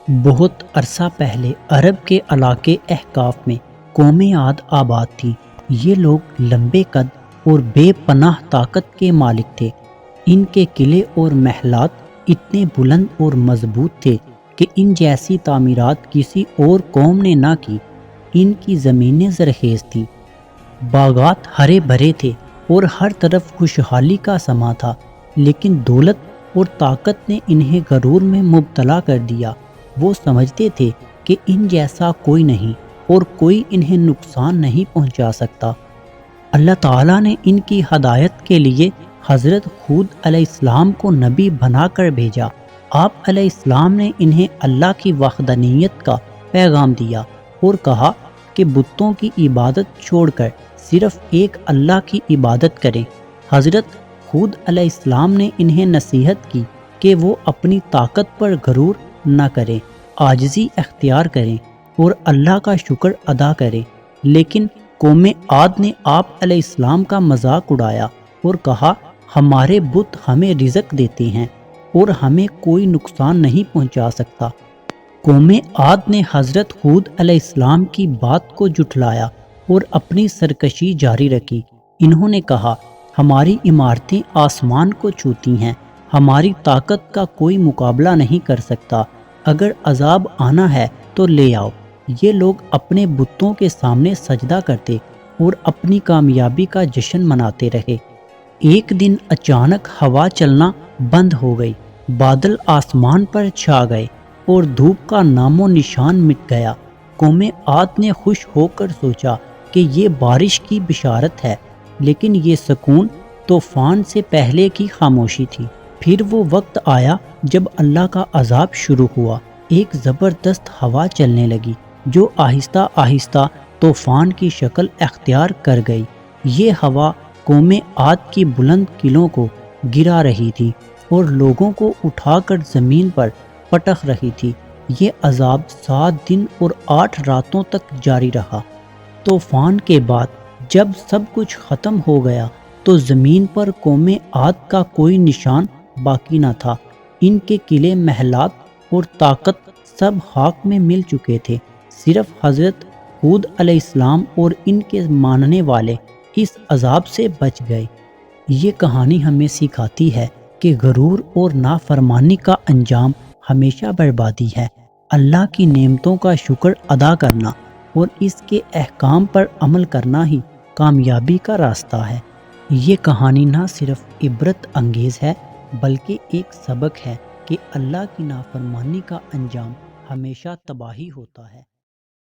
بہت عرصہ پہلے عرب کے علاقے احقاف میں قوم عاد آباد تھی۔ یہ لوگ لمبے قد اور بے پناہ طاقت کے مالک تھے۔ ان کے قلعے اور محلات اتنے بلند اور مضبوط تھے کہ ان جیسی تعمیرات کسی اور قوم نے نہ کی۔ ان کی زمینیں زرخیز تھیں، باغات ہرے بھرے تھے اور ہر طرف خوشحالی کا سما تھا، لیکن دولت اور طاقت نے انہیں غرور میں مبتلا کر دیا۔ وہ سمجھتے تھے کہ ان جیسا کوئی نہیں اور کوئی انہیں نقصان نہیں پہنچا سکتا۔ اللہ تعالیٰ نے ان کی ہدایت کے لیے حضرت ہود علیہ السلام کو نبی بنا کر بھیجا۔ آپ علیہ السلام نے انہیں اللہ کی وحدانیت کا پیغام دیا اور کہا کہ بتوں کی عبادت چھوڑ کر صرف ایک اللہ کی عبادت کریں۔ حضرت ہود علیہ السلام نے انہیں نصیحت کی کہ وہ اپنی طاقت پر غرور نہ کریں، عاجزی اختیار کریں اور اللہ کا شکر ادا کریں۔ لیکن قوم عاد نے آپ علیہ السلام کا مذاق اڑایا اور کہا، ہمارے بت ہمیں رزق دیتے ہیں اور ہمیں کوئی نقصان نہیں پہنچا سکتا۔ قوم عاد نے حضرت ہود علیہ السلام کی بات کو جھٹلایا اور اپنی سرکشی جاری رکھی۔ انہوں نے کہا، ہماری عمارتیں آسمان کو چھوتی ہیں، ہماری طاقت کا کوئی مقابلہ نہیں کر سکتا، اگر عذاب آنا ہے تو لے آؤ۔ یہ لوگ اپنے بتوں کے سامنے سجدہ کرتے اور اپنی کامیابی کا جشن مناتے رہے۔ ایک دن اچانک ہوا چلنا بند ہو گئی، بادل آسمان پر چھا گئے اور دھوپ کا نام و نشان مٹ گیا۔ قوم عاد نے خوش ہو کر سوچا کہ یہ بارش کی بشارت ہے، لیکن یہ سکون طوفان سے پہلے کی خاموشی تھی۔ پھر وہ وقت آیا جب اللہ کا عذاب شروع ہوا۔ ایک زبردست ہوا چلنے لگی جو آہستہ آہستہ طوفان کی شکل اختیار کر گئی۔ یہ ہوا قوم عاد کی بلند قلعوں کو گرا رہی تھی اور لوگوں کو اٹھا کر زمین پر پٹک رہی تھی۔ یہ عذاب 7 دن اور 8 راتوں تک جاری رہا۔ طوفان کے بعد جب سب کچھ ختم ہو گیا تو زمین پر قوم عاد کا کوئی نشان باقی نہ تھا۔ ان کے قلعے، محلات اور طاقت سب خاک میں مل چکے تھے۔ صرف حضرت ہود علیہ السلام اور ان کے ماننے والے اس عذاب سے بچ گئے۔ یہ کہانی ہمیں سکھاتی ہے کہ غرور اور نافرمانی کا انجام ہمیشہ بربادی ہے۔ اللہ کی نعمتوں کا شکر ادا کرنا اور اس کے احکام پر عمل کرنا ہی کامیابی کا راستہ ہے۔ یہ کہانی نہ صرف عبرت انگیز ہے بلکہ ایک سبق ہے کہ اللہ کی نافرمانی کا انجام ہمیشہ تباہی ہوتا ہے۔